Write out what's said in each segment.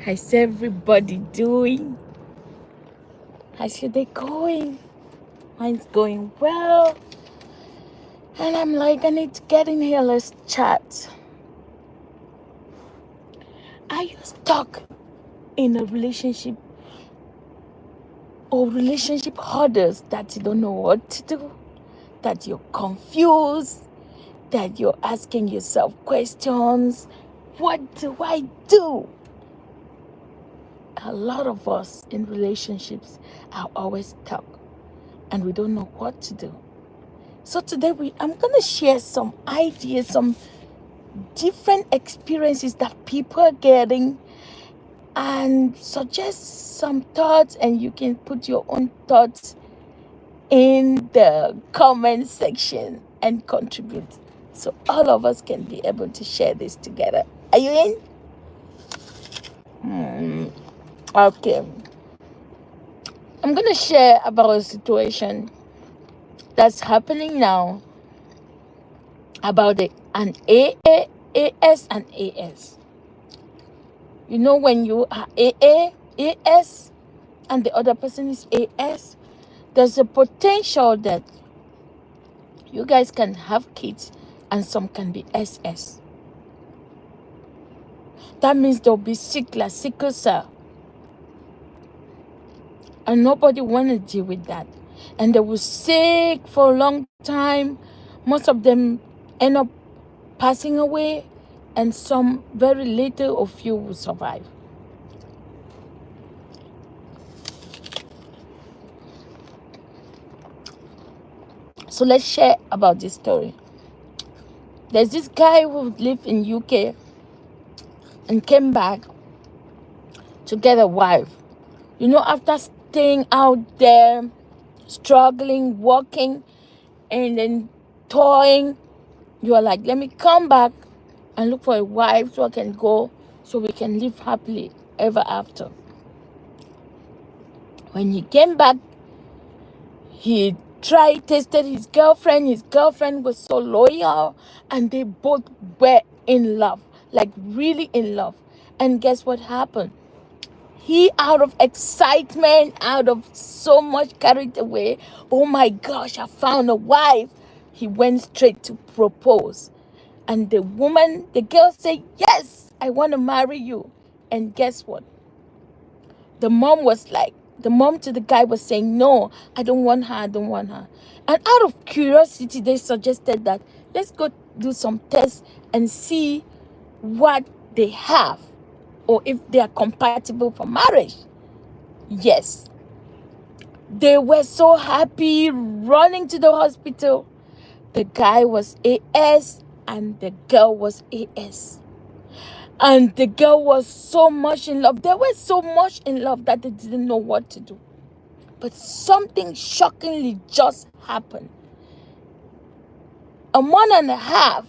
How's everybody doing? How's your day going? Mine's going well. And I'm like, I need to get in here. Let's chat. Are you stuck in a relationship or relationship hurdles that you don't know what to do? That you're confused? That you're asking yourself questions? What do I do? A lot of us in relationships are always stuck and we don't know what to do. So today I'm going to share some ideas, some different experiences that people are getting and suggest some thoughts, and you can put your own thoughts in the comment section and contribute so all of us can be able to share this together. Are you in? Okay. I'm going to share about a situation that's happening now about an AS and AS. You know, when you are AS, and the other person is AS, there's a potential that you guys can have kids and some can be SS. That means there'll be sickle cell. And nobody want to deal with that. And they will sick for a long time. Most of them end up passing away, and some very little of you will survive. So let's share about this story. There's this guy who lived in UK and came back to get a wife. You know, after staying out there, struggling, working, and then toying, you are like, let me come back and look for a wife so I can go, so we can live happily ever after. When he came back, he tested his girlfriend. His girlfriend was so loyal, and they both were in love, like really in love. And guess what happened? He, out of excitement, out of so much carried away, oh my gosh, I found a wife. He went straight to propose. And the girl said, yes, I want to marry you. And guess what? The mom to the guy was saying, no, I don't want her. And out of curiosity, they suggested that let's go do some tests and see what they have, or if they are compatible for marriage. Yes. They were so happy, running to the hospital. The guy was AS and the girl was AS. And the girl was so much in love. They were so much in love that they didn't know what to do. But something shockingly just happened. A month and a half,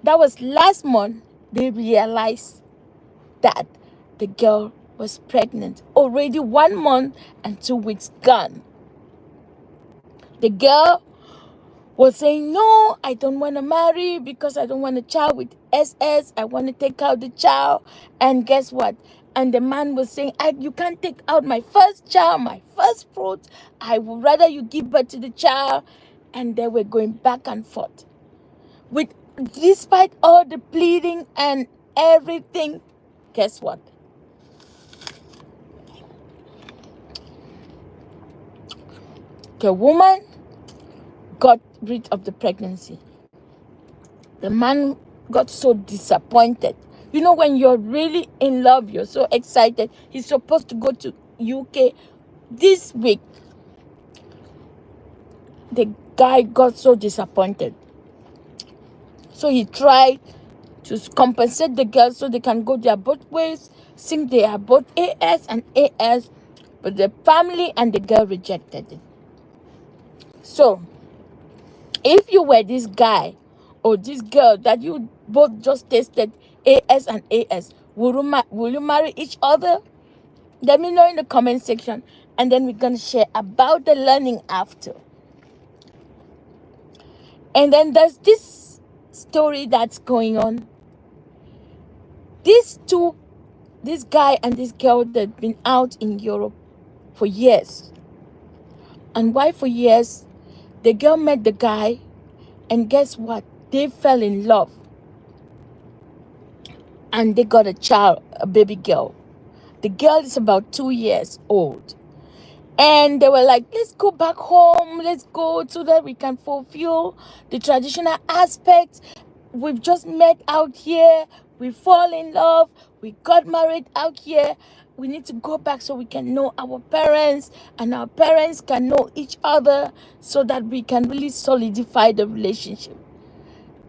that was last month, they realized that the girl was pregnant. Already 1 month and 2 weeks gone. The girl was saying, no, I don't want to marry because I don't want a child with SS. I want to take out the child. And guess what? And the man was saying, you can't take out my first child, my first fruit. I would rather you give birth to the child. And they were going back and forth. Despite all the pleading and everything, guess what? The woman got rid of the pregnancy. The man got so disappointed. You know, when you're really in love, you're so excited. He's supposed to go to UK this week. The guy got so disappointed. So he tried to compensate the girl so they can go their both ways, since they are both AS and AS, but the family and the girl rejected it. So, if you were this guy or this girl that you both just tested AS and AS, will you marry each other? Let me know in the comment section, and then we're going to share about the learning after. And then there's this story that's going on. These two this guy and this girl that been out in Europe for years. And why for years? The girl met the guy, and guess what? They fell in love. And they got a child, a baby girl. The girl is about 2 years old. And they were like, let's go back home. Let's go so that we can fulfill the traditional aspect. We've just met out here. We fall in love. We got married out here. We need to go back so we can know our parents, and our parents can know each other, so that we can really solidify the relationship.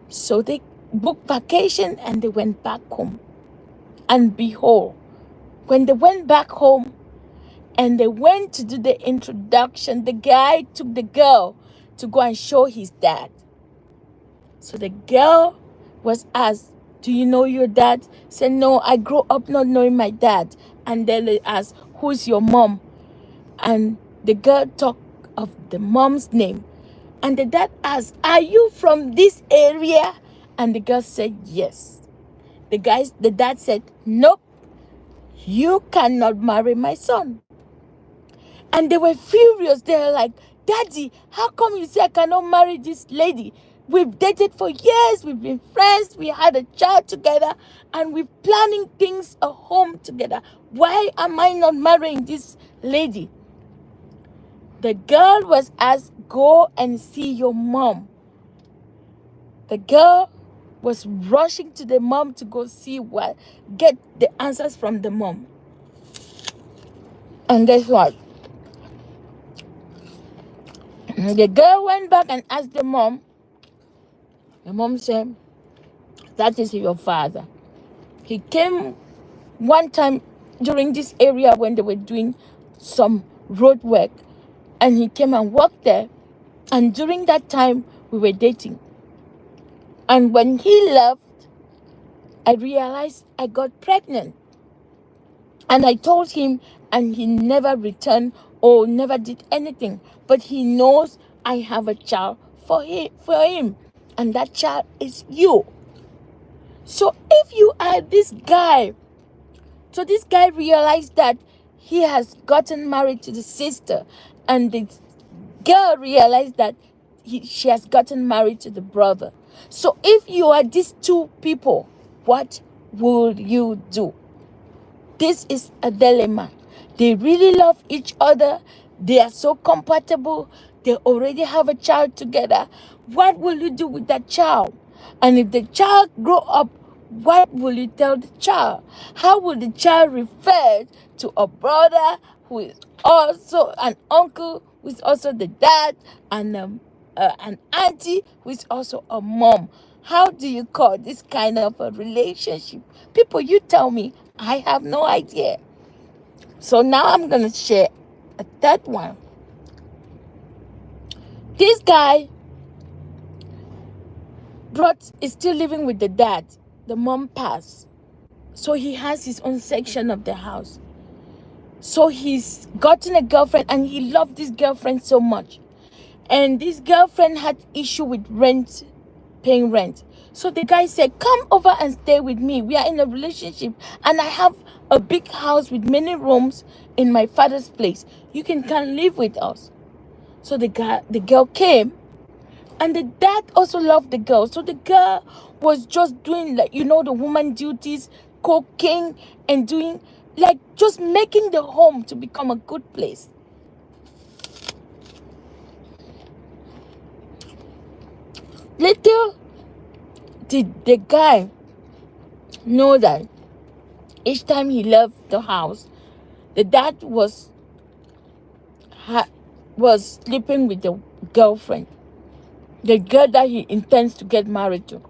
So they booked vacation and they went back home. And behold, when they went back home and they went to do the introduction, the guy took the girl to go and show his dad. So the girl was asked, do you know your dad? Said, no, I grew up not knowing my dad. And then they asked, who's your mom? And the girl talked of the mom's name. And the dad asked, are you from this area? And the girl said, yes. The dad said, nope, you cannot marry my son. And they were furious. They were like, Daddy, how come you say I cannot marry this lady? We've dated for years. We've been friends. We had a child together. And we're planning things, a home together. Why am I not marrying this lady? The girl was asked, go and see your mom. The girl was rushing to the mom to go see what, get the answers from the mom. And guess what? The girl went back and asked the mom. The mom said, that is your father. He came one time during this area when they were doing some road work, and he came and worked there. And during that time, we were dating. And when he left, I realized I got pregnant. And I told him, and he never returned or never did anything. But he knows I have a child for him. And that child is you. So if you are this guy, so this guy realized that he has gotten married to the sister, and the girl realized that she has gotten married to the brother. So if you are these two people, what will you do? This is a dilemma. They really love each other. They are so compatible. They already have a child together. What will you do with that child? And if the child grow up, what will you tell the child? How will the child refer to a brother who is also an uncle, who is also the dad, and an auntie who is also a mom? How do you call this kind of a relationship? People, you tell me. I have no idea. So now I'm going to share a third one. This guy is still living with the dad. The mom passed. So he has his own section of the house. So he's gotten a girlfriend, and he loved this girlfriend so much. And this girlfriend had issue with paying rent. So the guy said, come over and stay with me. We are in a relationship, and I have a big house with many rooms in my father's place. You can come live with us. So the girl came, and the dad also loved the girl. So the girl was just doing, like, the woman duties, cooking, and doing, like, just making the home to become a good place. Little did the guy know that each time he left the house, the dad was sleeping with the girlfriend, the girl that he intends to get married to.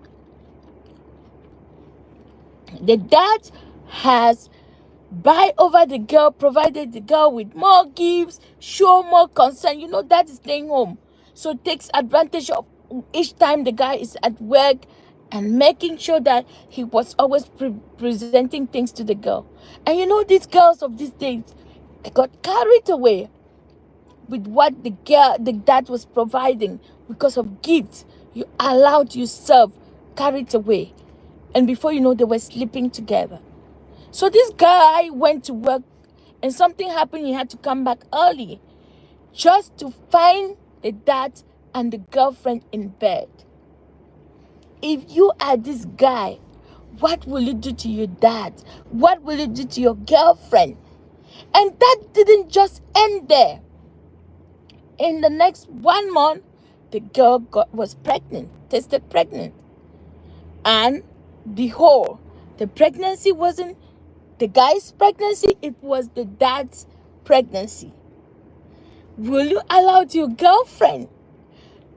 The dad has buy over the girl, provided the girl with more gifts, show more concern. Dad is staying home, so takes advantage of each time the guy is at work, and making sure that he was always presenting things to the girl. And these girls of these days, they got carried away with what the dad was providing because of gifts. You allowed yourself carried away, and before you know, they were sleeping together. So this guy went to work and something happened. He had to come back early just to find the dad and the girlfriend in bed. If you are this guy, what will you do to your dad? What will you do to your girlfriend? And that didn't just end there. In the next 1 month, the girl was pregnant, tested pregnant. And behold, the pregnancy wasn't the guy's pregnancy, it was the dad's pregnancy. Will you allow your girlfriend,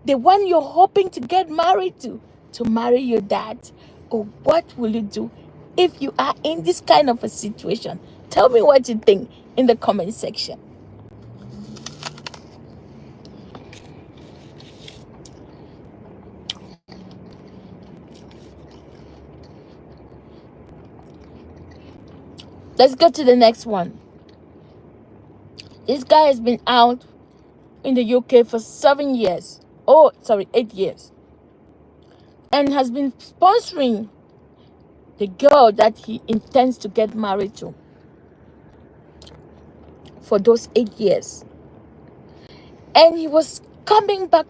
the one you're hoping to get married to marry your dad? Or what will you do if you are in this kind of a situation? Tell me what you think in the comment section. Let's go to the next one. This guy has been out in the UK for 7 years. 8 years. And has been sponsoring the girl that he intends to get married to for those 8 years. And he was coming back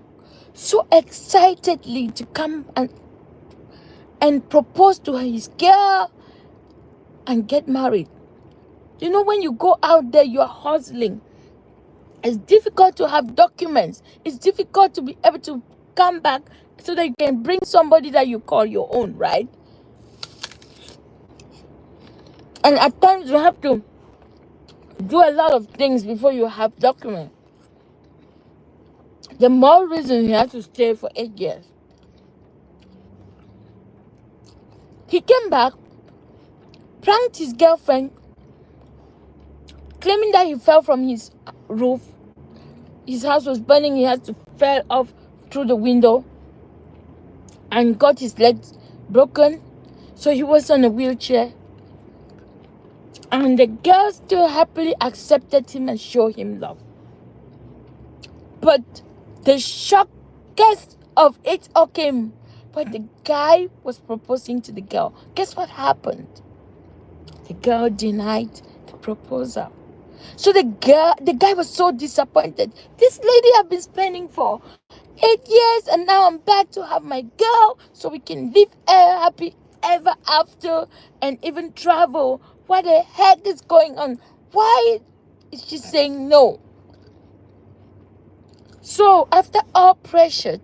so excitedly to come and propose to his girl and get married. You know, when you go out there, you're hustling. It's difficult to have documents. It's difficult to be able to come back so that you can bring somebody that you call your own, right? And at times you have to do a lot of things before you have documents. The more reason he had to stay for 8 years. He came back, pranked his girlfriend, claiming that he fell from his roof. His house was burning. He had to fell off through the window and got his legs broken. So he was on a wheelchair. And the girl still happily accepted him and showed him love. But the shockest of it all came when the guy was proposing to the girl. Guess what happened? The girl denied the proposal. So the guy was so disappointed. This lady I've been spending for 8 years, and now I'm back to have my girl so we can live happy ever after and even travel. What the heck is going on? Why is she saying no? So after all pressure,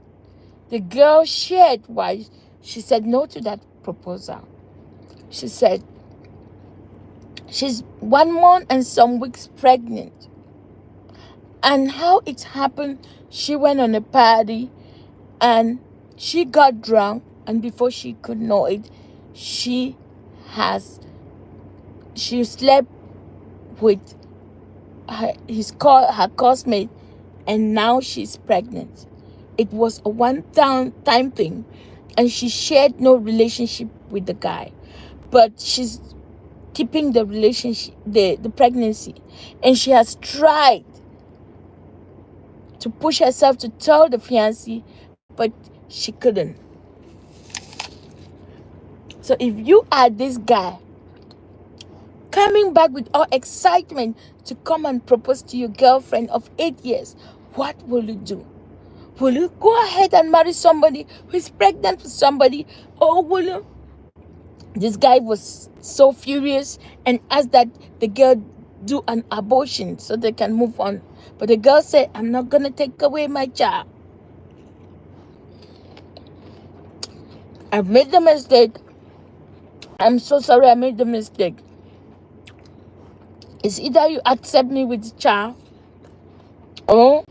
the girl shared why she said no to that proposal. She said she's 1 month and some weeks pregnant. And how it happened, she went on a party and she got drunk, and before she could know it, she slept with her classmate, and now she's pregnant. It was a one-time thing, and she shared no relationship with the guy, but she's keeping the relationship, the pregnancy, and she has tried to push herself to tell the fiancé, but she couldn't. So if you are this guy coming back with all excitement to come and propose to your girlfriend of 8 years, what will you do? Will you go ahead and marry somebody who is pregnant with somebody, or will you? This guy was so furious and asked that the girl do an abortion so they can move on. But the girl said, I'm not going to take away my child. I've made the mistake. I'm so sorry I made the mistake. It's either you accept me with the child, or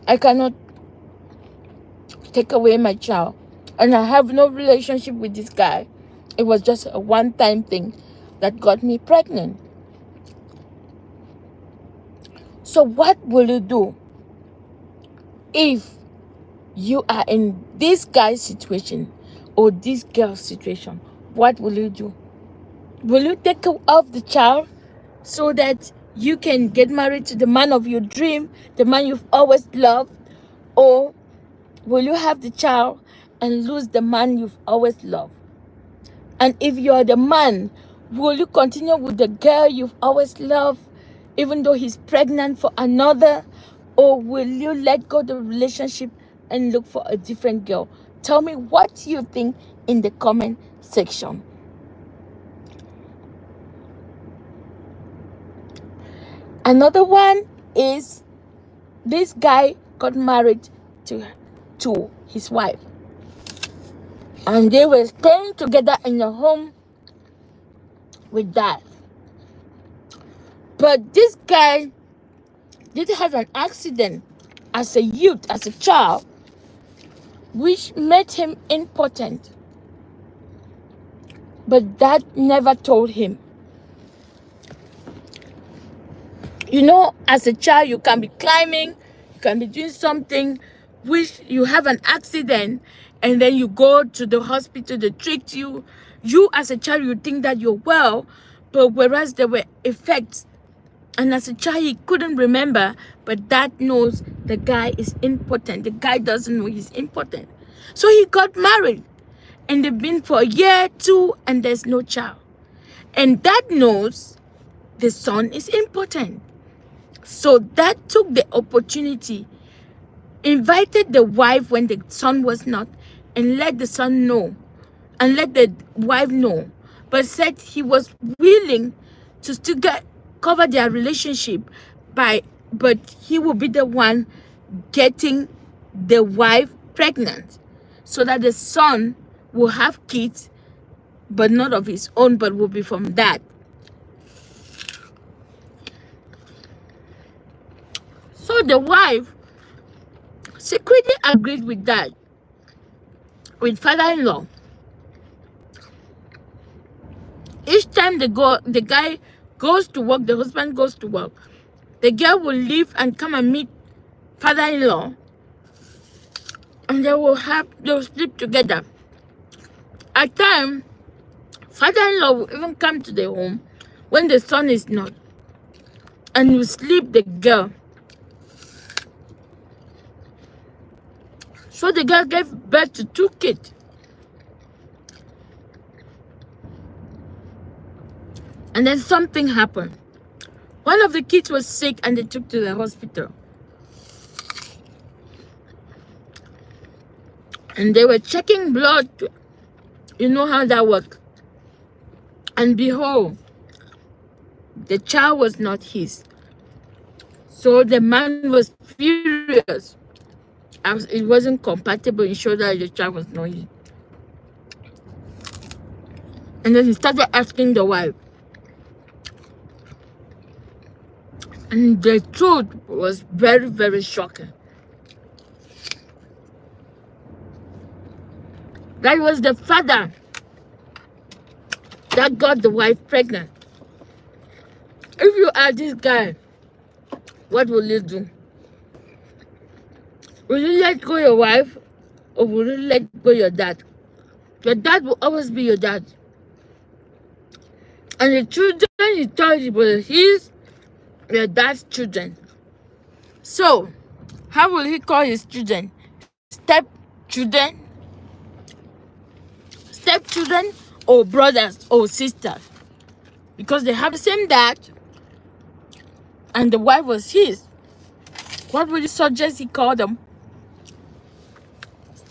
I cannot take away my child. And I have no relationship with this guy. It was just a one-time thing that got me pregnant. So what will you do if you are in this guy's situation or this girl's situation? What will you do? Will you take off the child so that you can get married to the man of your dream, the man you've always loved? Or will you have the child and lose the man you've always loved? And if you're the man, will you continue with the girl you've always loved, even though he's pregnant for another? Or will you let go of the relationship and look for a different girl? Tell me what you think in the comment section. Another one is this guy got married to his wife. And they were staying together in a home with that. But this guy did have an accident as a youth, as a child, which made him impotent. But dad never told him. You know, as a child, you can be climbing, you can be doing something, which you have an accident, and then you go to the hospital, they treat you. You as a child, you think that you're well, but whereas there were effects. And as a child, he couldn't remember, but dad knows the guy is impotent. The guy doesn't know he's impotent. So he got married, and they've been for a year, 2, and there's no child. And dad knows the son is impotent. So dad took the opportunity, invited the wife when the son was not, and let the son know, and let the wife know, but said he was willing to still cover their relationship but he will be the one getting the wife pregnant, so that the son will have kids, but not of his own, but will be from dad. So the wife secretly agreed with dad, with father-in-law. Each time the guy goes to work, the husband goes to work, the girl will leave and come and meet father-in-law, and they'll sleep together. At times, father-in-law will even come to the home when the son is not, and will sleep the girl. So the girl gave birth to 2 kids. And then something happened. One of the kids was sick and they took to the hospital. And they were checking blood. You know how that works. And behold, the child was not his. So the man was furious. As it wasn't compatible, he showed that the child was not his. And then he started asking the wife. And the truth was very, very shocking. That was the father that got the wife pregnant. If you are this guy, what will you do? Will you let go your wife, or will you let go your dad? Your dad will always be your dad. And the children he thought it was your dad's children. So, how will he call his children? Stepchildren? Stepchildren or brothers or sisters? Because they have the same dad and the wife was his. What would you suggest he call them?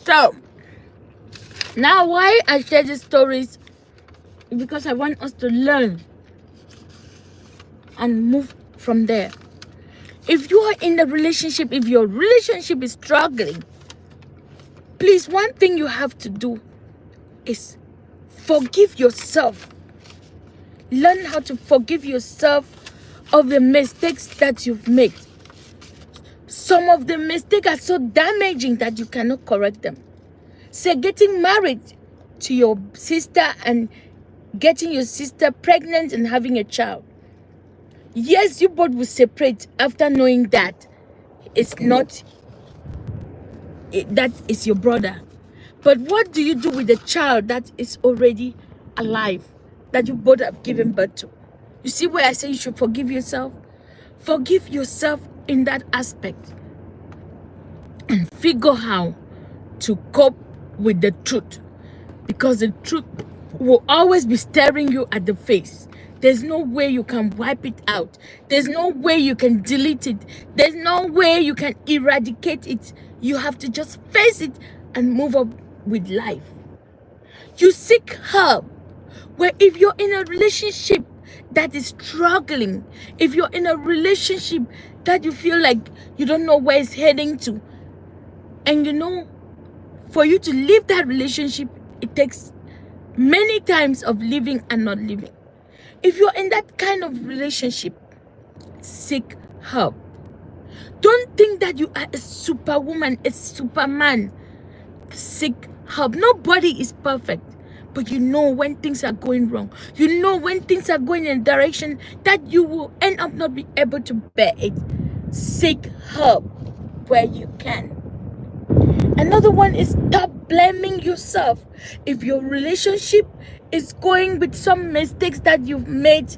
So, now why I share these stories? Because I want us to learn and move from there. If you are in a relationship, if your relationship is struggling, please, one thing you have to do is forgive yourself. Learn how to forgive yourself of the mistakes that you've made. Some of the mistakes are so damaging that you cannot correct them. Say, getting married to your sister and getting your sister pregnant and having a child. Yes, you both will separate after knowing that it's not, that is your brother. But what do you do with the child that is already alive, that you both have given birth to? You see where I say you should forgive yourself? Forgive yourself in that aspect. And figure how to cope with the truth. Because the truth will always be staring you at the face. There's no way you can wipe it out. There's no way you can delete it. There's no way you can eradicate it. You have to just face it and move up with life. You seek help. Where if you're in a relationship that is struggling, if you're in a relationship that you feel like you don't know where it's heading to, and for you to leave that relationship, it takes many times of living and not living. If you're in that kind of relationship, seek help. Don't think that you are a superwoman, a superman. Seek help. Nobody is perfect, but you know when things are going wrong. You know when things are going in a direction that you will end up not be able to bear it. Seek help where you can. Another one is stop blaming yourself. If your relationship is going with some mistakes that you've made,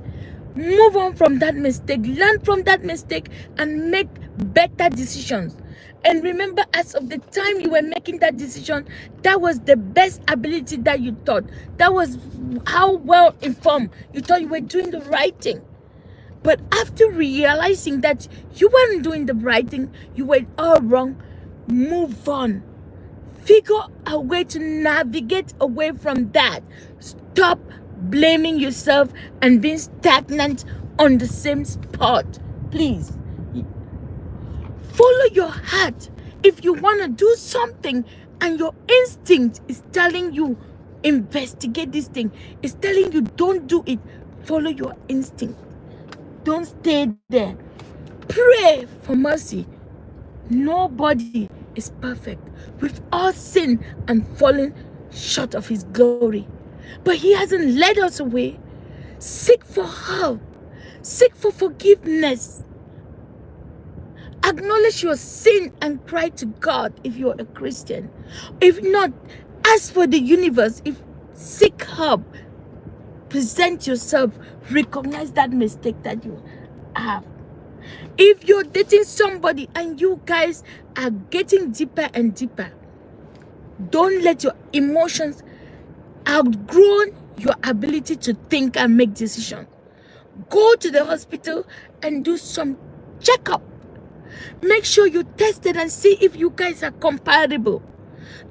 move on from that mistake, learn from that mistake, and make better decisions. And remember, as of the time you were making that decision, that was the best ability that you thought. That was how well informed you thought you were doing the right thing. But after realizing that you weren't doing the right thing, you were all wrong, move on. Figure a way to navigate away from that. Stop blaming yourself and being stagnant on the same spot. Please. Follow your heart. If you want to do something and your instinct is telling you, investigate this thing, it's telling you, don't do it, follow your instinct. Don't stay there. Pray for mercy. Nobody is perfect. We've all sinned and fallen short of his glory. But he hasn't led us away. Seek for help. Seek for forgiveness. Acknowledge your sin and cry to God if you're a Christian. If not, ask for the universe. Seek help. Present yourself. Recognize that mistake that you have. If you're dating somebody and you guys are getting deeper and deeper, don't let your emotions outgrow your ability to think and make decisions. Go to the hospital and do some checkup. Make sure you test it and see if you guys are compatible.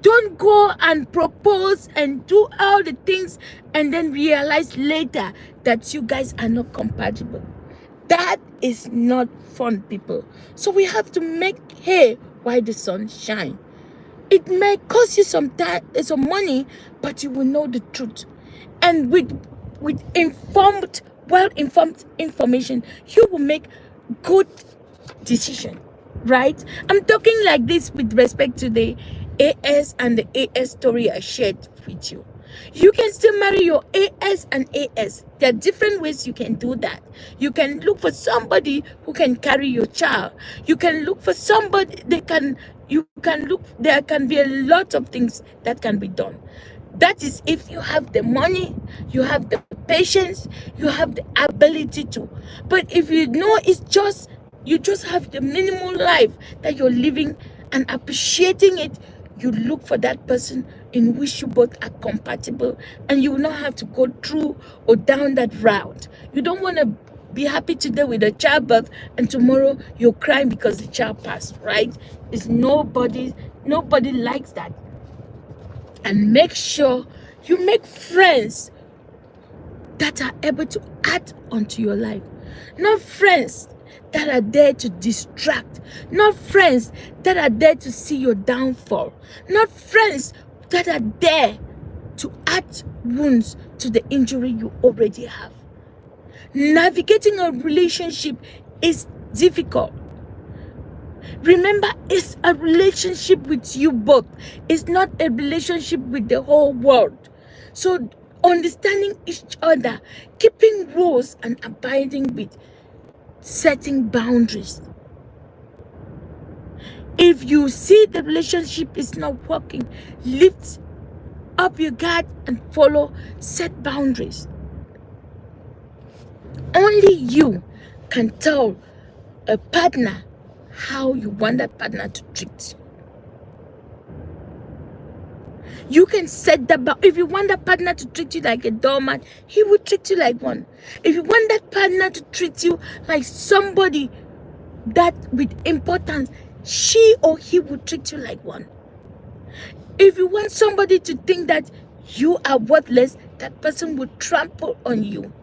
Don't go and propose and do all the things and then realize later that you guys are not compatible. That is not fun, people. So we have to make hay while the sun shines. It may cost you some time, some money, but you will know the truth. And with well-informed information, you will make good decision, right? I'm talking like this with respect to the AS and the AS story I shared with you. You can still marry your AS and AS. There are different ways you can do that. You can look for somebody who can carry your child. You can look for somebody there can be a lot of things that can be done. That is if you have the money, you have the patience, you have the ability to. But if you know you just have the minimal life that you're living and appreciating it, you look for that person in which you both are compatible, and you will not have to go through or down that route. You don't want to be happy today with a childbirth and tomorrow you're crying because the child passed, right? It's nobody likes that. And make sure you make friends that are able to add onto your life, not friends that are there to distract, not friends that are there to see your downfall, not friends that are there to add wounds to the injury you already have. Navigating a relationship is difficult. Remember, it's a relationship with you both. It's not a relationship with the whole world. So understanding each other, keeping rules, and abiding with setting boundaries. If you see the relationship is not working, lift up your guard and set boundaries. Only you can tell a partner how you want that partner to treat you. You can set that bound. If you want that partner to treat you like a doormat, he will treat you like one. If you want that partner to treat you like somebody that with importance, she or he will treat you like one. If you want somebody to think that you are worthless, that person will trample on you.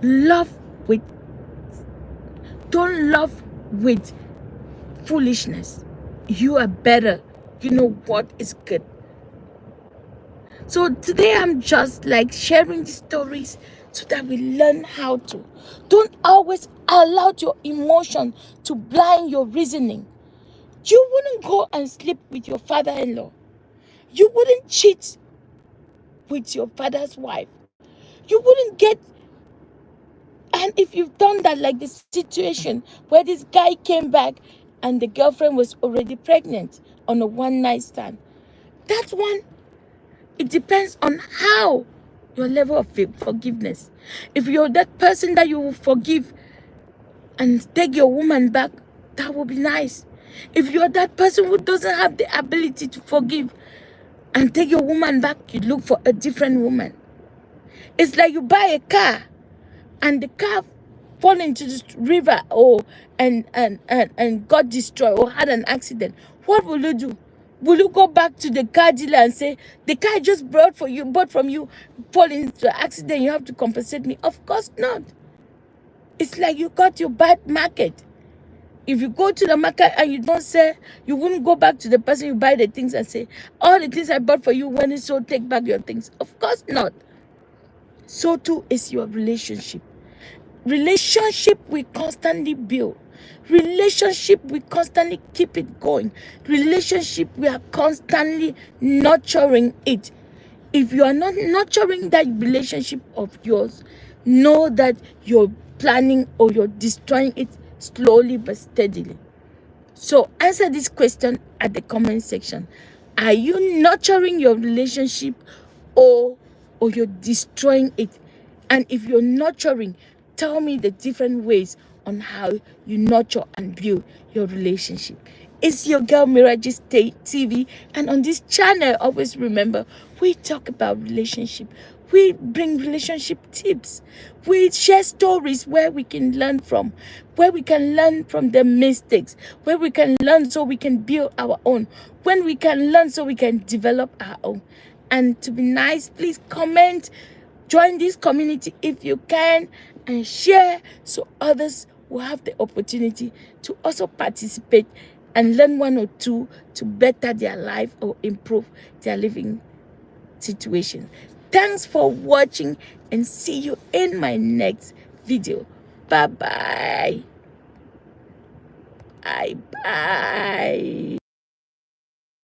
Love with, don't love with foolishness. You are better. You know what is good. So today I'm just like sharing the stories so that we learn how to. Don't always allow your emotion to blind your reasoning. You wouldn't go and sleep with your father-in-law. You wouldn't cheat with your father's wife. You wouldn't get, and if you've done that, like the situation where this guy came back and the girlfriend was already pregnant on a one-night stand, that one, it depends on how your level of forgiveness. If you're that person that you will forgive and take your woman back, that will be nice. If you're that person who doesn't have the ability to forgive and take your woman back, you look for a different woman. It's like you buy a car and the car fall into the river or and got destroyed or had an accident. What will you do? Will you go back to the car dealer and say, the car I just bought from you, fall into the accident, you have to compensate me? Of course not. It's like you got your bad market. If you go to the market and you don't sell, you wouldn't go back to the person you buy the things and say, all the things I bought for you, when it's sold, take back your things. Of course not. So too is your relationship. Relationship we constantly build. Relationship we constantly keep it going. Relationship we are constantly nurturing it. If you are not nurturing that relationship of yours, know that you're planning or you're destroying it slowly but steadily. So answer this question at the comment section. Are you nurturing your relationship or you're destroying it? And if you're nurturing, tell me the different ways on how you nurture and build your relationship. It's your girl Mirages TV, and on this channel, always remember, we talk about relationship. We bring relationship tips. We share stories where we can learn from, where we can learn from the mistakes, where we can learn so we can build our own, when we can learn so we can develop our own. And to be nice, please comment, join this community if you can, and share so others will have the opportunity to also participate and learn one or two to better their life or improve their living situation. Thanks for watching and see you in my next video. Bye bye. Bye bye.